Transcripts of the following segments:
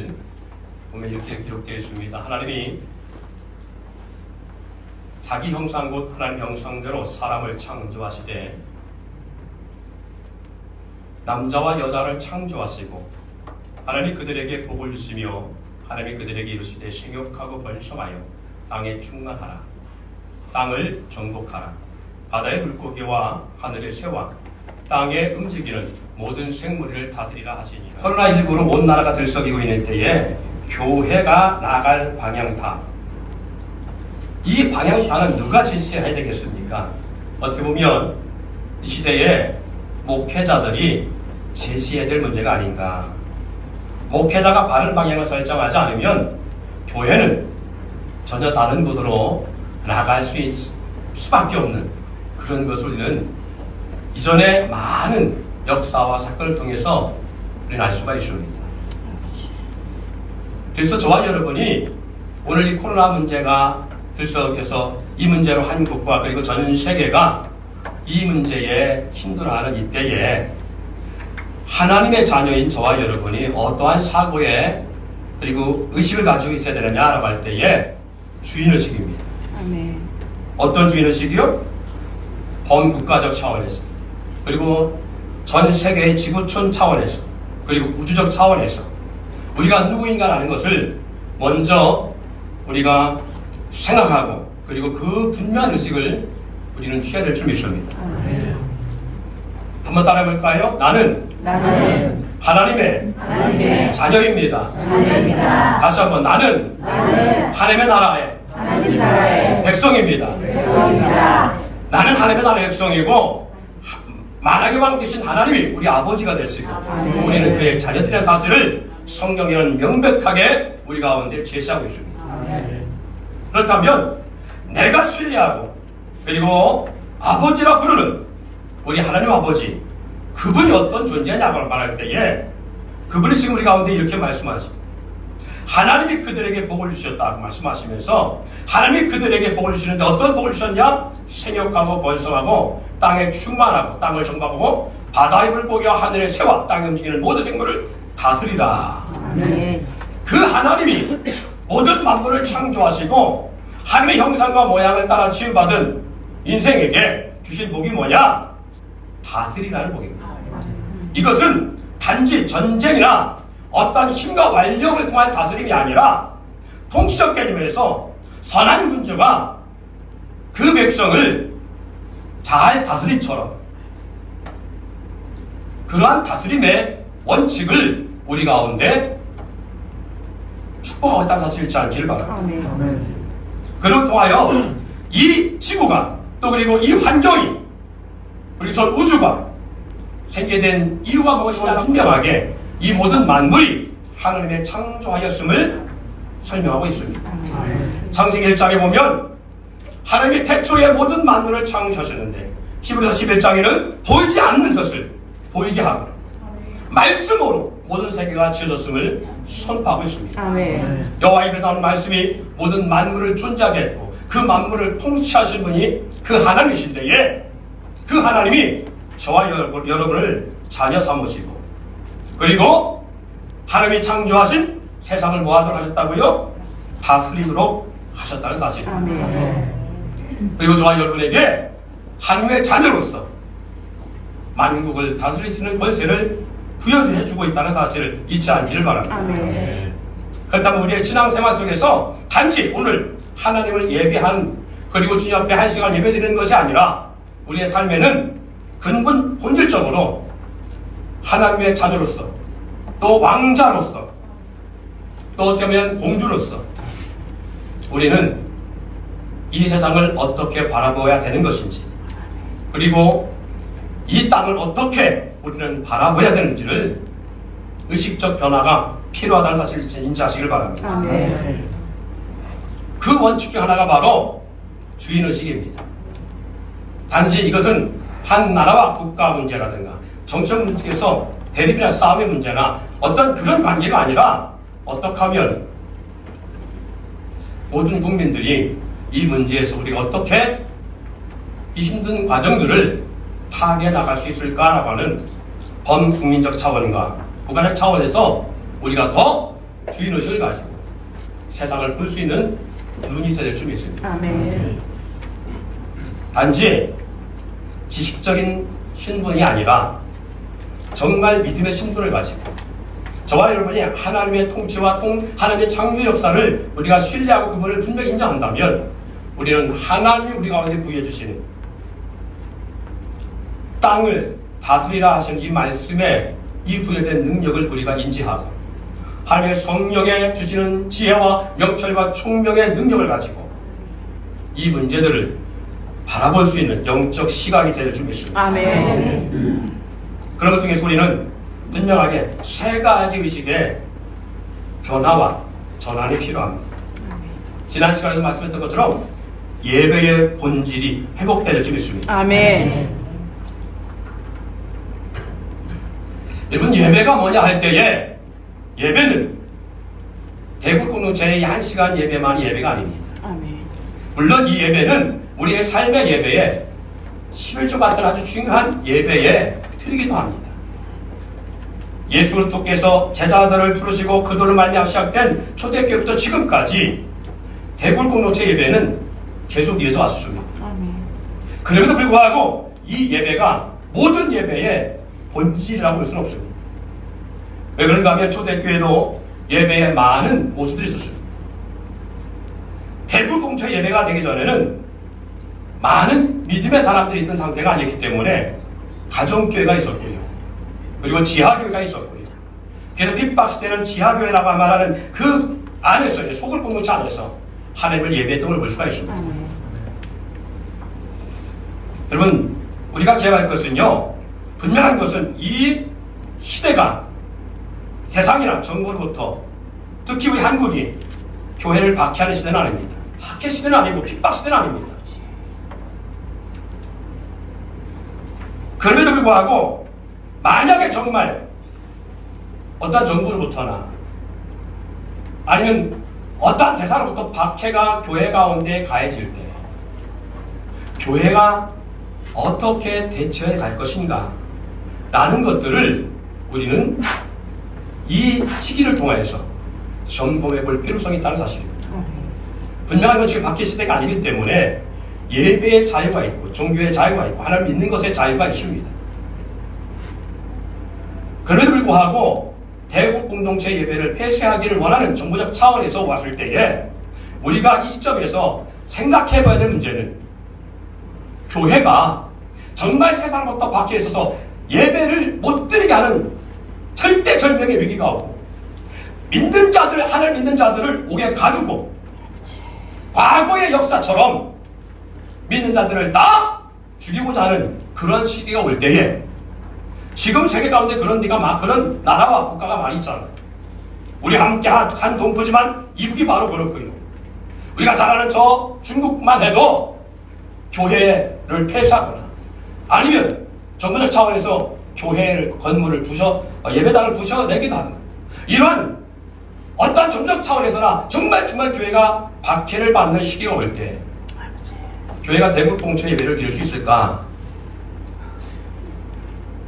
1절 보면 이렇게 기록되어 있습니다. 하나님이 자기 형상 곧 하나님 형상대로 사람을 창조하시되 남자와 여자를 창조하시고 하나님이 그들에게 복을 주시며 하나님이 그들에게 이르시되 생육하고 번성하여 땅에 충만하라. 땅을 정복하라. 바다의 물고기와 하늘의 새와 땅에 움직이는 모든 생물을 다스리라 하시니. 코로나19로 온 나라가 들썩이고 있는 때에 교회가 나갈 방향타, 이 방향타는 누가 제시해야 되겠습니까? 어떻게 보면 이 시대에 목회자들이 제시해야 될 문제가 아닌가. 목회자가 바른 방향을 설정하지 않으면 교회는 전혀 다른 곳으로 나갈 수밖에 없는 그런 것을 우리는 이전에 많은 역사와 사건을 통해서 우리는 알 수가 있습니다. 그래서 저와 여러분이 오늘 이 코로나 문제가 들썩여서 이 문제로 한국과 그리고 전 세계가 이 문제에 힘들어하는 이때에 하나님의 자녀인 저와 여러분이 어떠한 사고에 그리고 의식을 가지고 있어야 되느냐라고 할 때에 주인의식입니다. 아멘. 어떤 주인의식이요? 범국가적 차원에서, 그리고 전 세계의 지구촌 차원에서, 그리고 우주적 차원에서 우리가 누구인가라는 것을 먼저 우리가 생각하고 그리고 그 분명한 의식을 우리는 취해야 될 줄 믿습니다. 한번 따라해볼까요? 나는 하나님의 자녀입니다. 다시 한번 나는 하나님의 나라의 백성입니다. 나는 하나님의 나라의 백성이고 만왕의 왕 되신 하나님이 우리 아버지가 됐으며 우리는 그의 자녀들이라는 사실을 성경에는 명백하게 우리 가운데 제시하고 있습니다. 그렇다면 내가 신뢰하고 그리고 아버지라 부르는 우리 하나님 아버지, 그분이 어떤 존재냐고 말할 때에 그분이 지금 우리 가운데 이렇게 말씀하십니다. 하나님이 그들에게 복을 주셨다고 말씀하시면서 하나님이 그들에게 복을 주시는데 어떤 복을 주셨냐? 생육하고 번성하고 땅에 충만하고 땅을 정복하고 바다의 물고기와 하늘의 새와 땅에 움직이는 모든 생물을 다스리라. 그 하나님이 모든 만물을 창조하시고 하나님의 형상과 모양을 따라 지음받은 인생에게 주신 복이 뭐냐? 다스리라는 복입니다. 이것은 단지 전쟁이나 어떤 힘과 완력을 통한 다스림이 아니라 통치적 개념에서 선한 군주가 그 백성을 잘 다스림처럼 그러한 다스림의 원칙을 우리 가운데 축복하고 있다는 사실을 잊지 않기를 바랍니다. 그를 통하여 이 지구가 또 그리고 이 환경이 그리고 저 우주가 생기게 된 이유가 무엇이냐 분명하게 이 모든 만물이 하나님의 창조하였음을 설명하고 있습니다. 창세기 1장에 보면 하나님이 태초에 모든 만물을 창조하셨는데 히브리서 11장에는 보이지 않는 것을 보이게 하고 말씀으로 모든 세계가 지어졌음을 선포하고 있습니다. 여호와 입에서 나오는 말씀이 모든 만물을 존재하게 했고 그 만물을 통치하신 분이 그 하나님이신데에 그 하나님이 저와 여러분을 자녀 삼으시고 그리고 하나님이 창조하신 세상을 뭐하도록 하셨다고요? 다스리도록 하셨다는 사실. 그리고 저와 여러분에게 하나님의 자녀로서 만국을 다스릴 수 있는 권세를 부여해주고 있다는 사실을 잊지 않기를 바랍니다. 그렇다면 우리의 신앙생활 속에서 단지 오늘 하나님을 예배한 그리고 주님 앞에 한 시간 예배드리는 것이 아니라 우리의 삶에는 근본 본질적으로 하나님의 자녀로서 또 왕자로서 또 어떻게 보면 공주로서 우리는 이 세상을 어떻게 바라보아야 되는 것인지 그리고 이 땅을 어떻게 우리는 바라봐야 되는지를 의식적 변화가 필요하다는 사실을 인지하시길 바랍니다. 그 원칙 중 하나가 바로 주인의식입니다. 단지 이것은 한 나라와 국가 문제라든가 정치적 문제에서 대립이나 싸움의 문제나 어떤 그런 관계가 아니라 어떻게 하면 모든 국민들이 이 문제에서 우리가 어떻게 이 힘든 과정들을 타개해 나갈 수 있을까라고 하는 범국민적 차원과 국가적 차원에서 우리가 더 주인의식을 가지고 세상을 볼 수 있는 눈이 있어야 될 줄 믿습니다. 아멘. 단지 지식적인 신분이 아니라 정말 믿음의 신분을 가지고 저와 여러분이 하나님의 통치와 하나님의 창조 역사를 우리가 신뢰하고 그분을 분명히 인정한다면 우리는 하나님이 우리 가운데 부여해 주시는 땅을 다스리라 하신 이 말씀에 이 부여된 능력을 우리가 인지하고 하나님의 성령에 주시는 지혜와 명철과 총명의 능력을 가지고 이 문제들을 바라볼 수 있는 영적 시각이 될 줄 믿습니다. 아멘. 그런 것 중에서 우리는 분명하게 세 가지 의식의 변화와 전환이 필요합니다. 지난 시간에도 말씀했던 것처럼 예배의 본질이 회복될 줄 믿습니다. 아멘. 여러분, 예배가 뭐냐 할 때에 예배는 대국 공동체의 1시간 예배만이 예배가 아닙니다. 아멘. 물론 이 예배는 우리의 삶의 예배에 11조 같은 아주 중요한 예배의 틀이기도 합니다. 예수 그리스도께서 제자들을 부르시고 그들을 말미암아 시작된 초대교회부터 지금까지 대국 공동체 예배는 계속 이어져 왔습니다. 아멘. 그럼에도 불구하고 이 예배가 모든 예배의 본질이라고 할 수는 없습니다. 왜 그런가 하면 초대교회도 예배에 많은 모습들이 있었습니다. 대국 공동체 예배가 되기 전에는 많은 믿음의 사람들이 있는 상태가 아니었기 때문에 가정교회가 있었고요. 그리고 지하교회가 있었고요. 그래서 핍박시대는 지하교회라고 말하는 그 안에서, 소굴 공동체 안에서 하나님을 예배했던 걸 볼 수가 있습니다. 아멘. 여러분, 우리가 기억할 것은요, 분명한 것은 이 시대가 세상이나 정부로부터 특히 우리 한국이 교회를 박해하는 시대는 아닙니다. 박해 시대는 아니고 핍박 시대는 아닙니다. 그럼에도 불구하고 만약에 정말 어떤 정부로부터나 아니면 어떠한 대사로부터 박해가 교회 가운데 가해질 때 교회가 어떻게 대처해 갈 것인가 라는 것들을 우리는 이 시기를 통해서 점검해 볼 필요성이 있다는 사실입니다. 분명한 건 지금 박해 시대가 아니기 때문에 예배의 자유가 있고 종교의 자유가 있고 하나님 믿는 것의 자유가 있습니다. 그럼에도 불구하고 대국 공동체 예배를 폐쇄하기를 원하는 정부적 차원에서 왔을 때에 우리가 이 시점에서 생각해 봐야 될 문제는 교회가 정말 세상부터 박해 있어서 예배를 못 드리게 하는 절대절명의 위기가 오고 믿는 자들, 하나님 믿는 자들을 옥에 가두고 과거의 역사처럼 믿는 자들을 다 죽이고자 하는 그런 시기가 올 때에 지금 세계 가운데 그런 나라와 국가가 많이 있잖아요. 우리 함께 한 동포지만 이북이 바로 그렇고요. 우리가 잘 아는 저 중국만 해도 교회를 폐쇄하거나 아니면 정부적 차원에서 교회를 건물을 예배당을 부셔내기도 하는 거예요. 이러한 어떤 정부적 차원에서나 정말 교회가 박해를 받는 시기가 올 때 교회가 대국 공동체 예배를 드릴 수 있을까?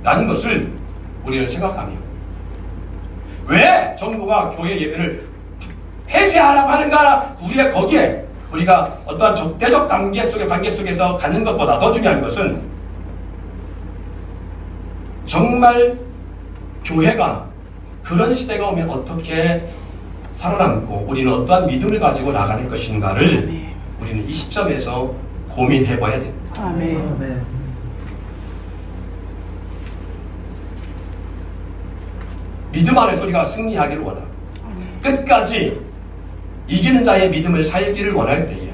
라는 것을 우리는 생각하며 왜 정부가 교회 예배를 폐쇄하라고 하는가? 우리의 거기에 우리가 어떠한 적대적 관계 속에서 갖는 것보다 더 중요한 것은 정말 교회가 그런 시대가 오면 어떻게 살아남고 우리는 어떠한 믿음을 가지고 나가는 것인가를 아멘. 우리는 이 시점에서 고민해 봐야 됩니다. 아멘. 믿음 안에서 우리가 승리하기를 원하고 끝까지 이기는 자의 믿음을 살기를 원할 때에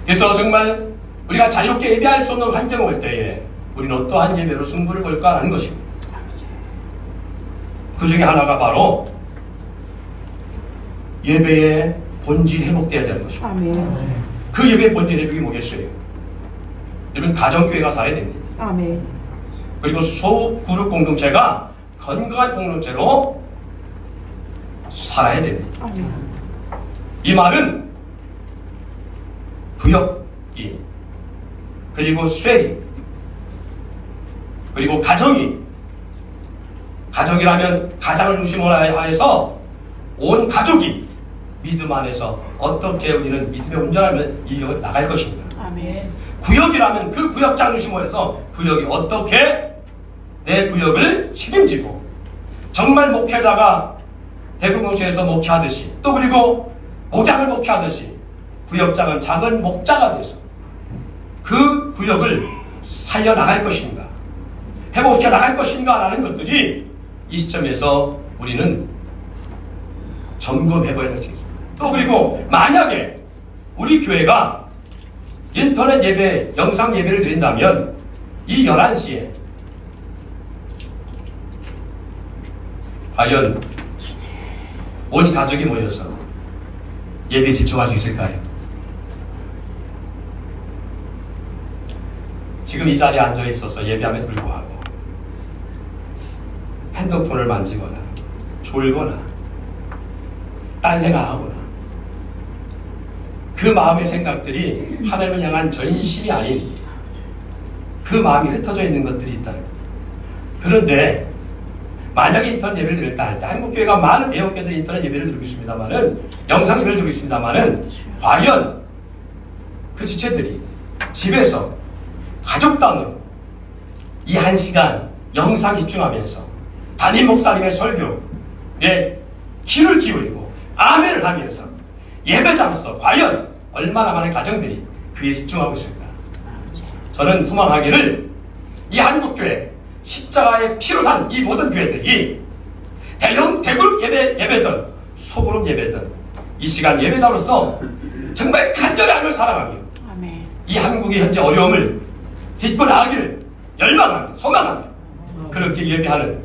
그래서 정말 우리가 자유롭게 예배할 수 없는 환경이 올 때에 우리는 어떠한 예배로 승부를 걸까라는 것입니다. 그 중에 하나가 바로 예배의 본질이 회복되어야 되는 것입니다. 아멘. 그 예배의 본질 회복이 뭐겠어요? 여러분, 가정교회가 살아야 됩니다. 아멘. 그리고 소그룹 공동체가 건강한 공동체로 살아야 됩니다. 아멘. 이 말은 구역이 그리고 쇠리 그리고 가정이라면 가장을 중심으로 해서 온 가족이 믿음 안에서 어떻게 우리는 믿음의 운전하면 이겨 나갈 것인가. 아멘. 구역이라면 그 구역장을 심어서 구역이 어떻게 내 구역을 책임지고 정말 목회자가 대구공시에서 목회하듯이 또 그리고 목장을 목회하듯이 구역장은 작은 목자가 돼서 그 구역을 살려나갈 것인가 회복시켜 나갈 것인가 라는 것들이 이 시점에서 우리는 점검해봐야 될 수 있습니다. 또 그리고 만약에 우리 교회가 인터넷 예배, 영상 예배를 드린다면 이 11시에 과연 온 가족이 모여서 예배에 집중할 수 있을까요? 지금 이 자리에 앉아 있어서 예배함에도 불구하고 핸드폰을 만지거나 졸거나 딴 생각하거나 그 마음의 생각들이 하나님을 향한 전심이 아닌 그 마음이 흩어져 있는 것들이 있다. 그런데 만약에 인터넷 예배를 드렸다 할 때 한국교회가 많은 대형교회들이 인터넷 예배를 드리고 있습니다만은 영상 예배를 드리고 있습니다만은 과연 그 지체들이 집에서 가족단으로 이 1시간 영상 집중하면서 담임 목사님의 설교에 귀를 기울이고 아멘을 하면서 예배자로서 과연 얼마나 많은 가정들이 그에 집중하고 있을까. 저는 소망하기를 이 한국교회 십자가의 피로 산 이 모든 교회들이 대형 대그룹 예배든 소그룹 예배든 이 시간 예배자로서 정말 간절히 하나님을 사랑하며 아멘. 이 한국의 현재 어려움을 딛고 나가기를 열망합니다. 소망합니다. 그렇게 예배하는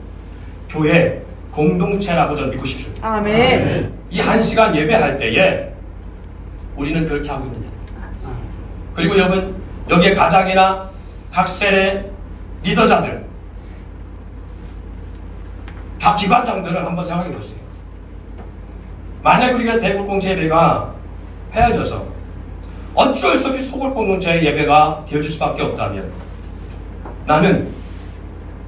교회 공동체라고 저는 믿고 싶습니다. 아멘. 이 1시간 예배할 때에 우리는 그렇게 하고 있느냐. 그리고 여러분 여기에 가장이나 각 셀의 리더자들 각 기관장들을 한번 생각해 보세요. 만약 우리가 대구 공동체 예배가 헤어져서 어쩔 수 없이 소굴 공동체의 예배가 되어질 수밖에 없다면 나는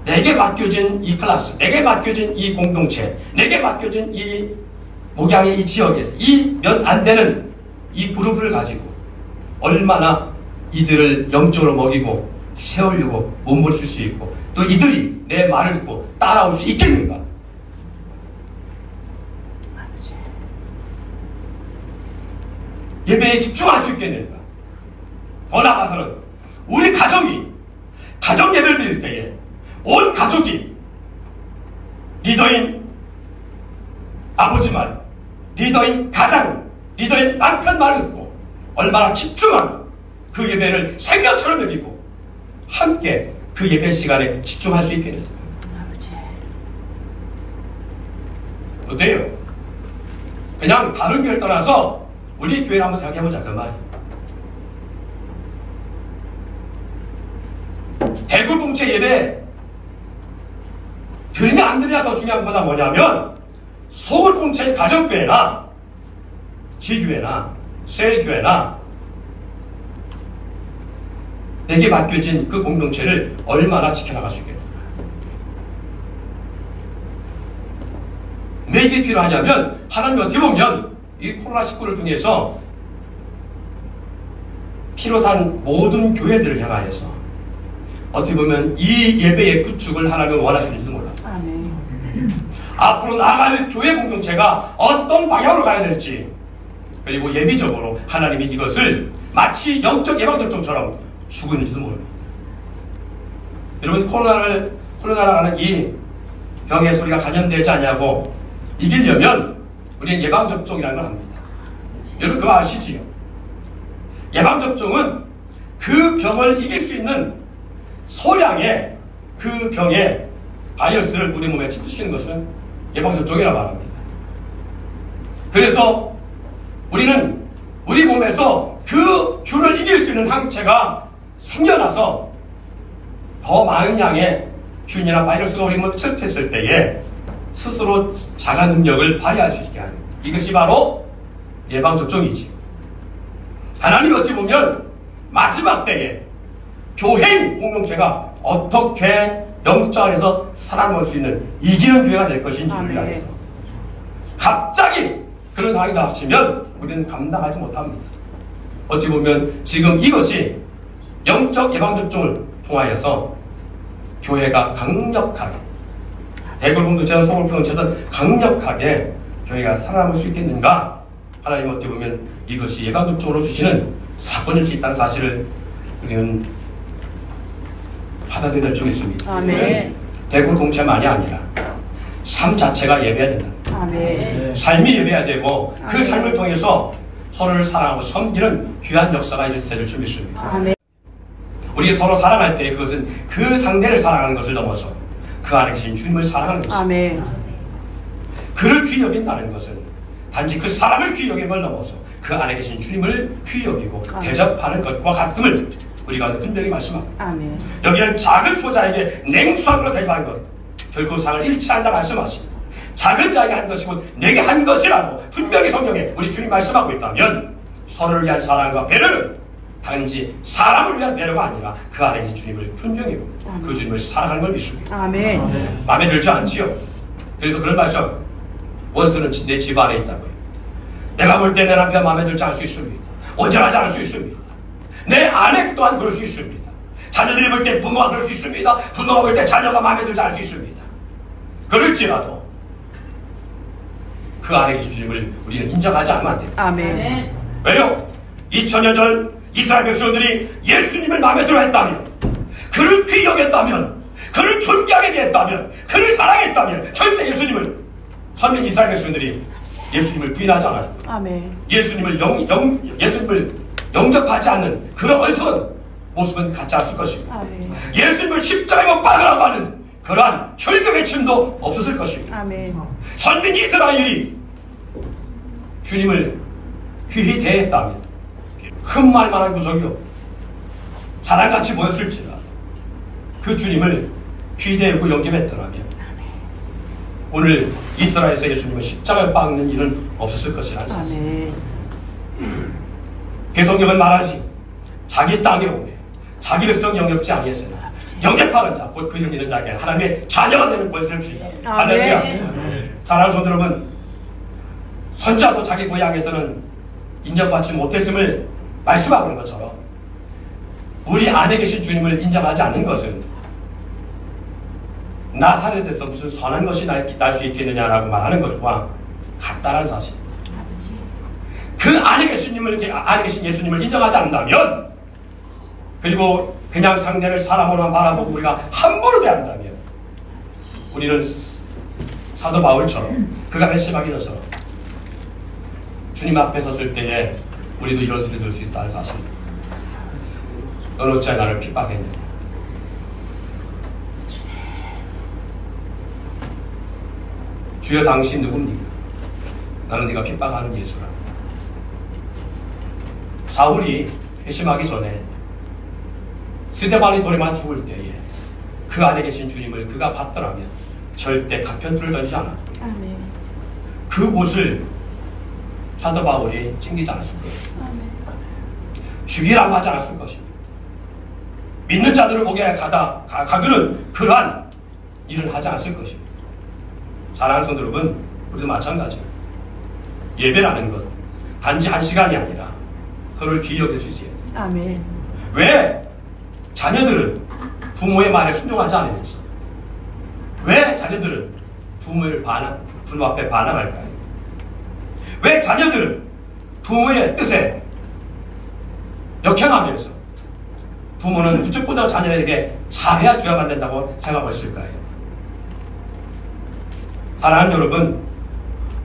내게 맡겨진 이 클래스, 내게 맡겨진 이 공동체, 내게 맡겨진 이 목양의 이 지역에서 이 몇 안 되는 이 그룹을 가지고 얼마나 이들을 영적으로 먹이고 세우려고 몸부림칠 수 있고 또 이들이 내 말을 듣고 따라올 수 있겠는가? 예배에 집중할 수 있겠는가? 더 나아가서는 우리 가정이 가정 예배를 드릴 때에 온 가족이 리더인 아버지 말, 리더인 가장, 리더인 남편 말을 듣고 얼마나 집중하고 그 예배를 생명처럼 여기고 함께 그 예배 시간에 집중할 수 있겠는가? 어때요? 그냥 다른 교회를 떠나서 우리 교회를 한번 생각해보자 그 말. 대구 공동체 예배 드리냐 안 드리냐 더 중요한 것보다 뭐냐면 소굴 공동체의 가정교회나 지교회나 셀교회나 내게 맡겨진 그 공동체를 얼마나 지켜나갈 수 있겠는가. 왜 이게 필요하냐면 하나님이 어떻게 보면 이 코로나19를 통해서 피로 산 모든 교회들을 향하여서 어떻게 보면 이 예배의 구축을 하나님은 원하시는지도 몰라. 아멘. 앞으로 나아갈 교회 공동체가 어떤 방향으로 가야 될지 그리고 예비적으로 하나님이 이것을 마치 영적 예방접종처럼 주고 있는지도 모릅니다. 여러분 코로나라는 이 병의 소리가 감염되지 않냐고 이기려면 우리는 예방접종이라는 걸 합니다. 여러분 그거 아시지요? 예방접종은 그 병을 이길 수 있는 소량의 그 병의 바이러스를 우리 몸에 침투시키는 것을 예방접종이라고 말합니다. 그래서 우리는 우리 몸에서 그 균을 이길 수 있는 항체가 생겨나서 더 많은 양의 균이나 바이러스가 우리 몸에 침투했을 때에 스스로 자가 능력을 발휘할 수 있게 하는 이것이 바로 예방접종이지. 하나님이 어찌 보면 마지막 때에 교회인 공동체가 어떻게 영적 안에서 살아남을 수 있는 이기는 교회가 될 것인지를 위해서 갑자기 그런 상황이 닥치면 우리는 감당하지 못합니다. 어떻게 보면 지금 이것이 영적 예방접종을 통하여서 교회가 강력하게, 대구공동체든 서울공동체든 강력하게 교회가 살아남을 수 있겠는가? 하나님 어떻게 보면 이것이 예방접종으로 주시는 사건일 수 있다는 사실을 우리는 받아들여야 될 줄 있습니다. 아멘. 대구공동체만이 아니라 삶 자체가 예배해야 된다. 아멘. 삶이 예배해야 되고 그 아멘. 삶을 통해서 서로를 사랑하고 섬기는 귀한 역사가 있을 줄 믿습니다. 아멘. 우리 서로 사랑할 때 그것은 그 상대를 사랑하는 것을 넘어서 그 안에 계신 주님을 사랑하는 것입니다. 아멘. 그를 귀히 여긴다는 것은 단지 그 사람을 귀히 여기는 걸 넘어서 그 안에 계신 주님을 귀히 여기고 아멘. 대접하는 것과 같음을 우리 가운데 분명히 말씀합니다. 아멘. 여기는 작은 소자에게 냉수함으로 대접하는 것, 결국 상을 잃지 않는다 말씀하시고, 작은 자에게 한 것이고 내게 한 것이라고 분명히 성경에 우리 주님 말씀하고 있다면, 서로를 위한 사랑과 배려는 단지 사람을 위한 배려가 아니라 그 안에 계신 주님을 존중하고 그 주님을 사랑하는 걸 믿습니다. 아멘. 마음에 들지 않지요? 그래서 그런 말씀, 원수는 내 집 안에 있다고요. 내가 볼 때 내 남편 마음에 들지 않을 수 있습니다. 온전하지 않을 수 있습니다. 내 아내 또한 그럴 수 있습니다. 자녀들이 볼 때 부모가 그럴 수 있습니다. 부모가 볼 때 자녀가 마음에 들지 않을 수 있습니다. 그럴지라도 그 안에 계신 주님을 우리는 인정하지 않으면 안 됩니다. 아멘. 왜요? 2000년 전 이스라엘 백성들이 예수님을 마음에 들어 했다면, 그를 귀히 여겼다면, 그를 존귀하게 대했다면, 그를 사랑했다면 절대 예수님을, 선민 이스라엘 백성들이 예수님을 부인하지 않아요. 아멘. 예수님을 영접하지 않는 그런 어리석은 모습은 갖지 않았을 것입니다. 아멘. 예수님을 십자가에 못 박으라고 하는 그러한 혈교 외침도 없었을 것입니다. 아멘. 선민 이스라엘이 주님을 귀히 대했다면 흠말 만한 구석이요 사람같이 모였을지라도 그 주님을 귀히 대하고 영접했더라면 오늘 이스라엘에서 예수님을 십자가에 박는 일은 없었을 것이라는 사실. 아멘. 개성경은 말하지, 자기 땅에 오매 자기 백성 영접지 아니했으나 영접하는 자, 곧 그 이름 믿는 자에게 하나님의 자녀가 되는 권세를 주리라. 할렐루야. 사랑하는 성도 여러분, 선지자도 자기 고향에서는 인정받지 못했음을 말씀하고 있는 것처럼 우리 안에 계신 주님을 인정하지 않는 것은 나사렛에서 무슨 선한 것이 날 수 있겠느냐라고 말하는 것과 같다는 사실. 그 안에 계신 예수님을 인정하지 않는다면, 그리고 그냥 상대를 사람으로만 바라보고 우리가 함부로 대한다면, 우리는 사도 바울처럼 그가 회심하기 전처럼 주님 앞에 섰을 때에 우리도 이런 소리 들을 수 있다는 사실. 너는 어찌 나를 핍박했느냐? 주여 당신 누굽니까? 나는 네가 핍박하는 예수라. 사울이 회심하기 전에 스데반이 돌에 맞 죽을 때에 그 안에 계신 주님을 그가 봤더라면 절대 가편투를 던지지 않았다. 아멘. 그 옷을 사도 바울이 챙기지 않았을 거예요. 아멘. 죽이라고 하지 않았을 것입니다. 믿는 자들을 오게 가두는 그러한 일을 하지 않았을 것입니다. 사랑하는 성도 여러분, 우리도 마찬가지입니다. 예배라는 것 단지 한 시간이 아니라 서로를 귀히 여겨주세요. 아멘. 왜 자녀들은 부모의 말에 순종하지 않으면서 왜 자녀들은 부모 앞에 반항할까요? 왜 자녀들은 부모의 뜻에 역행하면서 부모는 무조건 자녀에게 잘해야 줘야만 된다고 생각하고 있을까요? 사랑하는 여러분,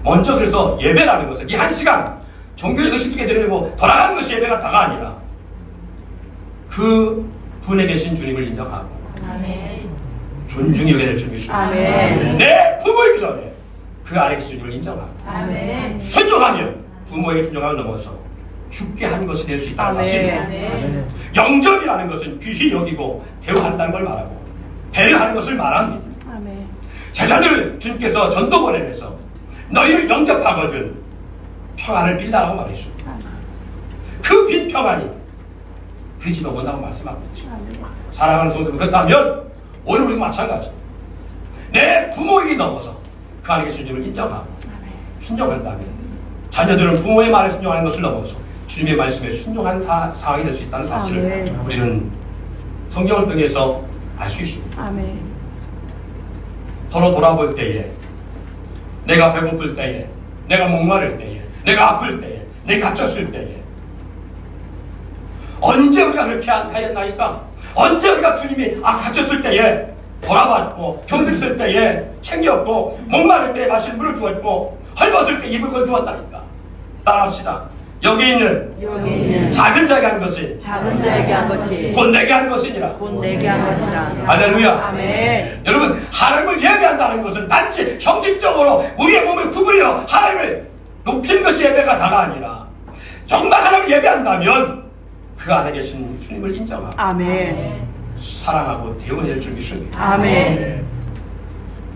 먼저 그래서 예배라는 것은 이 한 시간 종교의 의식 속에 들어오고 돌아가는 것이 예배가 다가 아니라 그 분에 계신 주님을 인정하고 아멘. 존중히 여겨야 될 줄 믿습니다. 아멘. 내 부모이기 전에 그 안에 계신 주님을 인정하고 아멘. 순종하면 부모에게 순종함을 넘어서 죽게 한 것이 될 수 있다는 아멘. 사실. 아멘. 영접이라는 것은 귀히 여기고 대우한다는 걸 말하고 배려하는 것을 말합니다. 아멘. 제자들 주님께서 전도 보내면서 너희를 영접하거든 평안을 빌라라고 말했습니다. 그 빈 평안이 그 집에 온다고 말씀하고 있죠. 사랑하는 성도들, 그렇다면 오늘 우리도 마찬가지. 내 부모에게 넘어서 그 안에 계신 주님을 인정하고 순종한다면 자녀들은 부모의 말에 순종하는 것을 넘어서 주님의 말씀에 순종한 상황이 될 수 있다는 사실을 아멘. 우리는 성경을 통해서 알 수 있습니다. 아멘. 서로 돌아볼 때에, 내가 배고플 때에, 내가 목마를 때에, 내가 아플 때에, 내가 갇혔을 때에, 언제 우리가 그렇게 하였나이까? 언제 우리가 주님이 갇혔을 때에 돌아봤고, 병들었을 때에 챙겼고, 목마를 때에 마실 물을 주었고, 헐벗을 때 입을 걸 주었다니까. 따라합시다. 여기 있는 작은 자에게 한 것이 곧 내게 한 것이니라. 할렐루야. 아멘. 여러분, 하나님을 예배한다는 것은 단지 형식적으로 우리의 몸을 구부려 하나님을 높이는 것이 예배가 다가 아니라 정말 하나님을 예배한다면 그 안에 계신 주님을 인정하고 아멘. 사랑하고 대원할 줄 믿습니다. 아멘.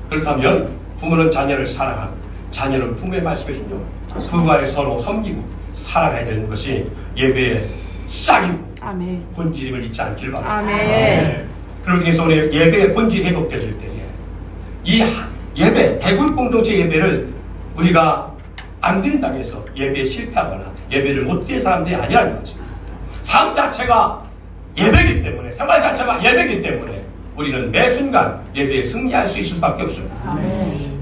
그렇다면 부모는 자녀를 사랑하고 자녀는 부모의 말씀에 순종하고 부부가 서로 섬기고 살아가야 되는 것이 예배의 시작이고 아멘. 본질임을 잊지 않길 바랍니다. 아멘. 그걸 통해서 오늘 예배의 본질이 회복되어질 때에 이 예배, 대굴 공동체 예배를 우리가 안 드린다고 해서 예배에 실패하거나 예배를 못 드린 사람들이 아니라는 거죠. 삶 자체가 예배이기 때문에, 생활 자체가 예배이기 때문에 우리는 매 순간 예배에 승리할 수 있을 수밖에 없습니다. 아멘.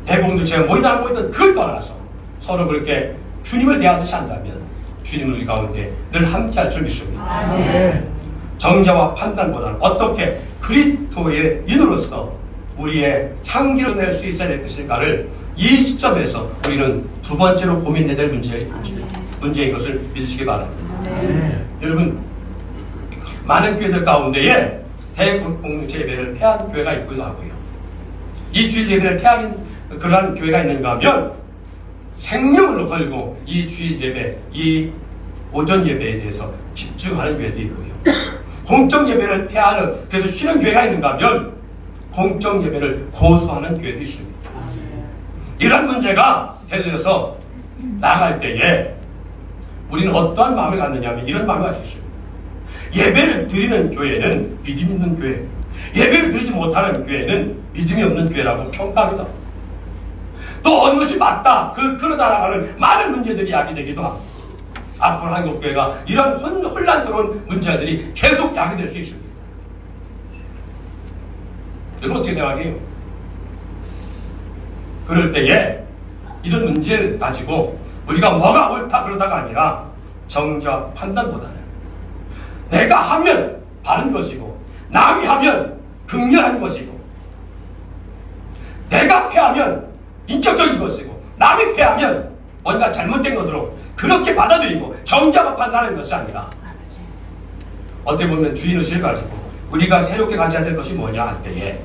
대공동체가 모이든 안 모이든 그걸 떠나서 서로 그렇게 주님을 대하듯이 한다면 주님은 우리 가운데 늘 함께할 줄 믿습니다. 아멘. 정죄와 판단보다는 어떻게 그리스도의 인으로서 우리의 향기를 낼 수 있어야 될 것인가를 이 시점에서 우리는 두 번째로 고민해야 될 문제인 것을 믿으시기 바랍니다. 여러분, 많은 교회들 가운데에 대공동체 예배를 폐한 교회가 있기도 하고요. 이 주일 예배를 폐하는 그러한 교회가 있는가 하면 생명을 걸고 이 주일 예배, 이 오전 예배에 대해서 집중하는 교회도 있고요. 공적 예배를 폐하는, 그래서 쉬는 교회가 있는가 하면 공적 예배를 고수하는 교회도 있습니다. 이런 문제가 대두해서 나갈 때에 우리는 어떠한 마음을 갖느냐 하면 이런 마음을 가질 수 있습니다. 예배를 드리는 교회는 믿음 있는 교회, 예배를 드리지 못하는 교회는 믿음이 없는 교회라고 평가합니다. 또 어느 것이 맞다, 그러다 나가는 많은 문제들이 야기되기도 합니다. 앞으로 한국교회가 이런 혼란스러운 문제들이 계속 야기될 수 있습니다. 여러분 어떻게 생각해요? 그럴 때에 이런 문제를 가지고 우리가 뭐가 옳다 그러다가 아니라 정죄와 판단보다는 내가 하면 바른 것이고 남이 하면 극렬한 것이고 내가 패하면 인격적인 것이고 남이 패하면 뭔가 잘못된 것으로 그렇게 받아들이고 정죄와 판단하는 것이 아니라 어떻게 보면 주인의식을 가지고 우리가 새롭게 가져야 될 것이 뭐냐 할 때에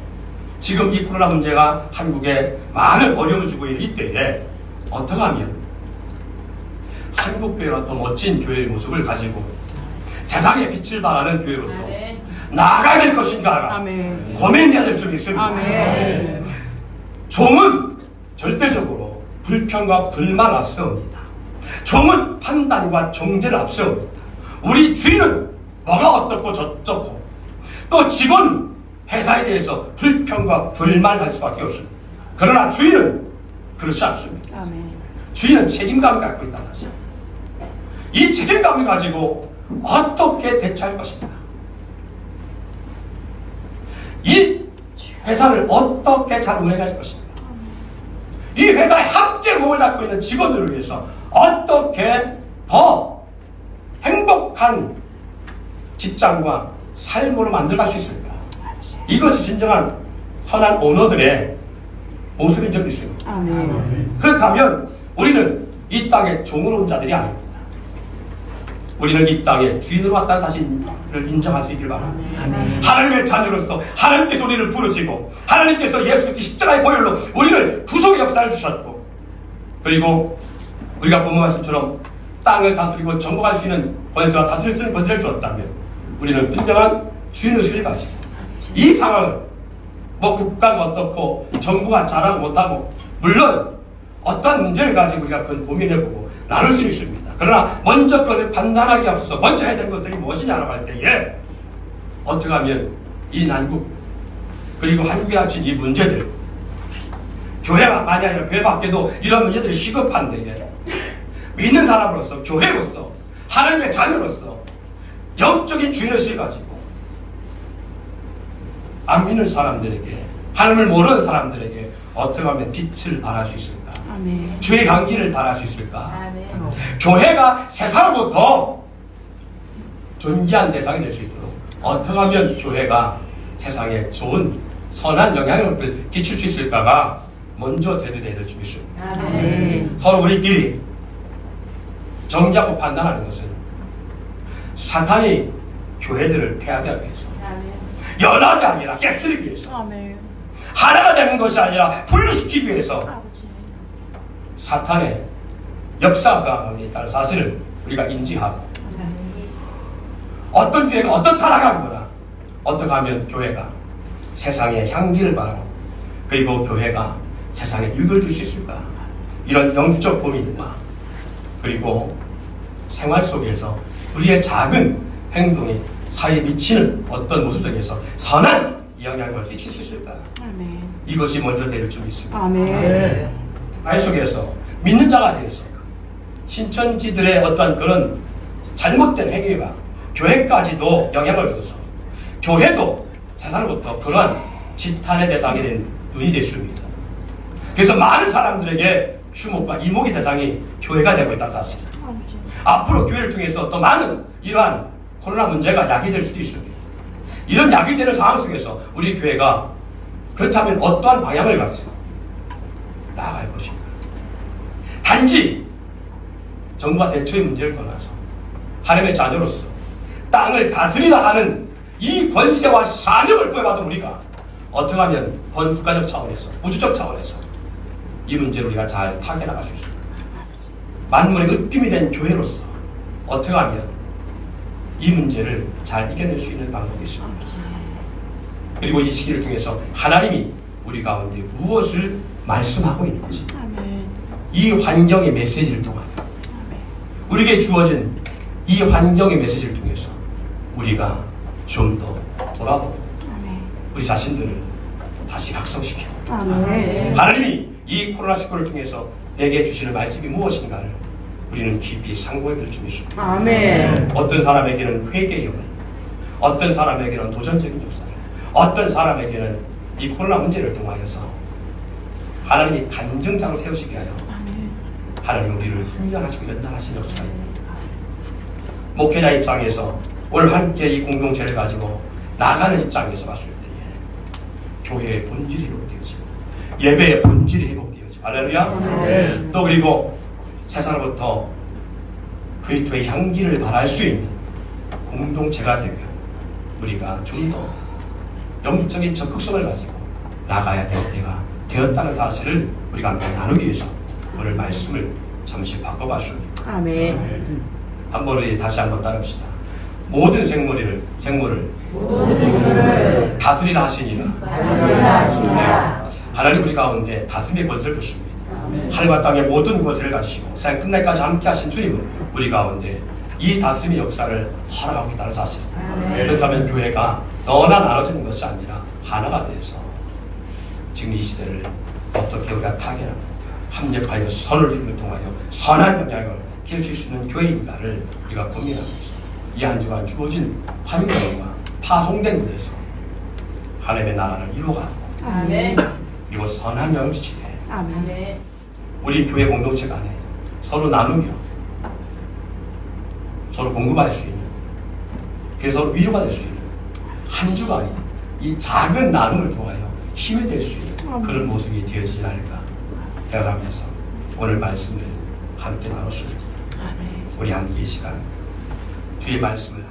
지금 이 코로나 문제가 한국에 많은 어려움을 주고 있는 이때에 어떻게 하면 한국교회가 더 멋진 교회의 모습을 가지고 세상에 빛을 발하는 교회로서 나아가야 될 것인가 아멘. 고민해야 될 점이 있습니다. 아멘. 종은 절대적으로 불평과 불만 앞세웁니다. 종은 판단과 정죄를 앞세웁니다. 우리 주인은 뭐가 어떻고 저쩌고 또 직원 회사에 대해서 불평과 불만을 할 수밖에 없습니다. 그러나 주인은 그렇지 않습니다. 아멘. 주인은 책임감을 갖고 있다 사실. 이 책임감을 가지고 어떻게 대처할 것인가, 이 회사를 어떻게 잘 운영할 것인가, 이 회사에 함께 몸을 갖고 있는 직원들을 위해서 어떻게 더 행복한 직장과 삶으로 만들어갈 수 있을까. 이것이 진정한 선한 오너들의 모습인 점이 있습니다. 아멘. 그렇다면 우리는 이 땅의 종으로 온 자들이 아닙니다. 우리는 이 땅의 주인으로 왔다는 사실을 인정할 수 있길 바랍니다. 하나님의 자녀로서 하나님께서 우리를 부르시고 하나님께서 예수 그리스도 십자가의 보혈로 우리를 구속의 역사를 주셨고, 그리고 우리가 본문 말씀처럼 땅을 다스리고 정복할 수 있는 권세와 다스릴 수 있는 권세를 주었다면 우리는 분명한 주인의식을 가지고 이 상황을 뭐 국가가 어떻고 정부가 잘하고 못하고 물론 어떠한 문제를 가지고 우리가 그건 고민해보고 나눌 수 있습니다. 그러나 먼저 그것을 판단하기 앞서서 먼저 해야 되는 것들이 무엇이냐라고 할 때에 어떻게 하면 이 난국 그리고 한국에 닥친 이 문제들, 교회만이 아니라 교회 밖에도 이런 문제들이 시급한데 이게 믿는 사람으로서 교회로서 하나님의 자녀로서 영적인 주인의식을 가지고 안 믿는 사람들에게 하나님을 모르는 사람들에게 어떻게 하면 빛을 발할 수 있을까? 아멘. 주의 강기를 발할 수 있을까? 아멘. 교회가 세상으로부터 존귀한 대상이 될 수 있도록 어떻게 하면 교회가 세상에 좋은 선한 영향력을 끼칠 수 있을까가 먼저 대두되어야 될 줄 믿습니다. 아멘. 서로 우리끼리 정지하고 판단하는 것은 사탄이 교회들을 폐하게 하기 위해서 아멘. 연합이 아니라 깨트리기 위해서 아멘. 하나가 되는 것이 아니라 분리시키기 위해서 아버지. 사탄의 역사가 있다는 사실을 우리가 인지하고 어떤 교회가 어떤 타락하거나 어떻게 하면 교회가 세상에 향기를 바라고 그리고 교회가 세상에 이익을 줄 수 있을까? 이런 영적 고민과 그리고 생활 속에서 우리의 작은 행동이 사회에 미치는 어떤 모습 속에서 선한 영향을 끼칠 수 있을까? 아멘. 이것이 먼저 될 줄 믿습니다. 아멘. 말 속에서 믿는 자가 되어서 신천지들의 어떤 그런 잘못된 행위가 교회까지도 영향을 줘서 교회도 세상으로부터 그러한 지탄의 대상이 된 눈이 됐습니다. 그래서 많은 사람들에게 주목과 이목의 대상이 교회가 되고 있다는 사실. 아버지. 앞으로 교회를 통해서 더 많은 이러한 코로나 문제가 야기될 수도 있습니다. 이런 야기되는 상황 속에서 우리 교회가 그렇다면 어떠한 방향을 가서 나아갈 것인가? 단지 정부가 대처의 문제를 떠나서 하나님의 자녀로서 땅을 다스리라 하는 이 권세와 사명을 부여받은 우리가 어떻게 하면 번국가적 차원에서 우주적 차원에서 이 문제를 우리가 잘 타개나갈 수 있을까? 만물의 으뜸이 된 교회로서 어떻게 하면 이 문제를 잘 이겨낼 수 있는 방법이 있습니다. 그리고 이 시기를 통해서 하나님이 우리 가운데 무엇을 말씀하고 있는지 아멘. 이 환경의 메시지를 통하여 우리에게 주어진 이 환경의 메시지를 통해서 우리가 좀 더 돌아보고 아멘. 우리 자신들을 다시 각성시키고 아멘. 하나님이 이 코로나19를 통해서 내게 주시는 말씀이 무엇인가를 우리는 깊이 상고해 볼 줄 믿습니다. 아멘. 어떤 사람에게는 회개의 영을, 어떤 사람에게는 도전적인 역사를, 어떤 사람에게는 이 코로나 문제를 통하여서 하나님이 간증장을 세우시게 하여 아멘. 하나님 우리를 훈련하시고 연단하신 역사가 있다. 목회자 입장에서 오늘 함께 이 공동체를 가지고 나가는 입장에서 봤을 때에 교회의 본질이 회복되어지고 예배의 본질이 회복되어지고 할렐루야. 네. 또 그리고 세상으로부터 그리스도의 향기를 발할 수 있는 공동체가 되면 우리가 좀 더 영적인 적극성을 가지고 나가야 될 때가 되었다는 사실을 우리가 함께 나누기 위해서 오늘 말씀을 잠시 바꿔봤습니다. 아멘. 한번 우리 다시 한번 따라합시다. 모든 생물을 다스리라 하시니라. 하나님 우리 가운데 다스림의 권세를 주십니다. 하늘과 땅의 모든 권세를 가지시고 세상 끝날까지 함께 하신 주님은 우리 가운데 이 다스림의 역사를 허락하고 있다는 사실. 그렇다면 교회가 너나 나눠지는 것이 아니라 하나가 되어서 지금 이 시대를 어떻게 우리가 타개하고 합력하여 선을 이루를 통하여 선한 영향을 끼칠 수 있는 교회인가를 우리가 고민하면서 이 한 주간 주어진 환경과 파송된 곳에서 하나님의 나라를 이루어가고 아멘. 그리고 선한 영을 지치되 아멘. 우리 교회 공동체 간에 서로 나누며 서로 공급할 수 있는 그래서 서로 위로가 될 수 있는 한 주간이 이 작은 나눔을 통하여 힘이 될 수 있는 그런 모습이 되어지지 않을까 생각하면서 오늘 말씀을 함께 나눴습니다. 아멘. 우리 함께 이 시간 주의 말씀을